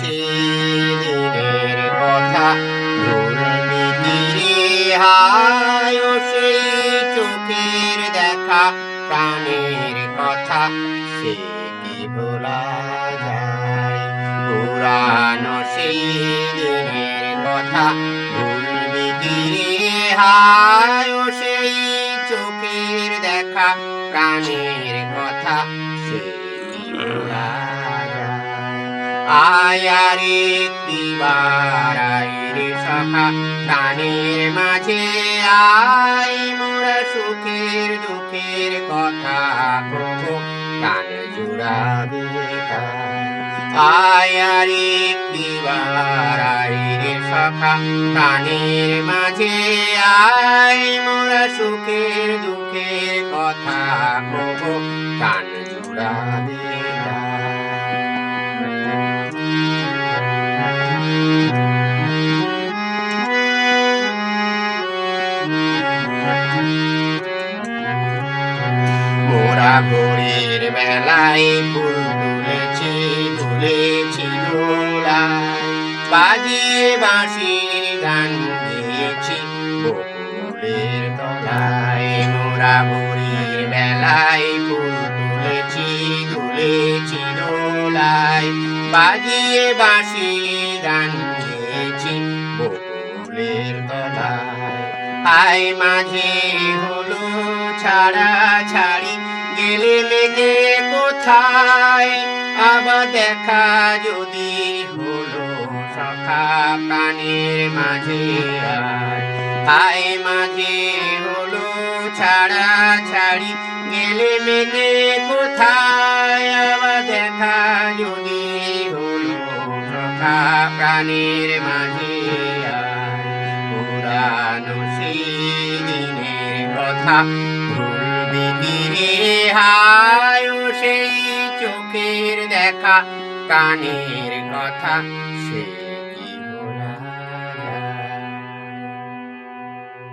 সেদিনের কথা ভুলবি কি রে হায় ও সেই চোখের দেখা প্রাণের কথা সে কি ভোলা যায় পুরানো সেই দিনের কথা ভুলবি কি রে হায় ও সেই চোখের দেখা প্রাণের কথা সে কি ভোলা যায় আয়ার একটিবার আয় রে সখা প্রাণের মাঝে আয় মোরা সুখের দুঃখের কথা কব প্রাণ জুড়াবে আয়ার একটিবার আয় রে সখা প্রাণের মাঝে আয় মোরা সুখের দুঃখের কথা কব প্রাণ জুড়াবে মোরা ভোরের বেলায় ফুল তুলেছি তুলেছি দোলায় বাজিয়ে বাঁশির গান গেয়েছি বকুলের তলায় মোরা ভোরের বেলায় ফুল তুলেছি তুলেছি দোলায় বাজিয়ে বাঁশির গান গেয়েছি বকুলের তলায় আয় মাঝে হলো ছাড়া ছাড়ি গেলে মেঘে কোথায় আবার দেখা যদি হলো সখা প্রাণের মাঝে আয় মাঝে হলো ছাড়া ছাড়ি গেলে মেঘে কোথায় আবার দেখা যদি হলো সখা প্রাণের মাঝে পুরানো সেই দিনের কথা ভুলবি কি রে হায় ও সেই চোখের দেখা কানের কথা সে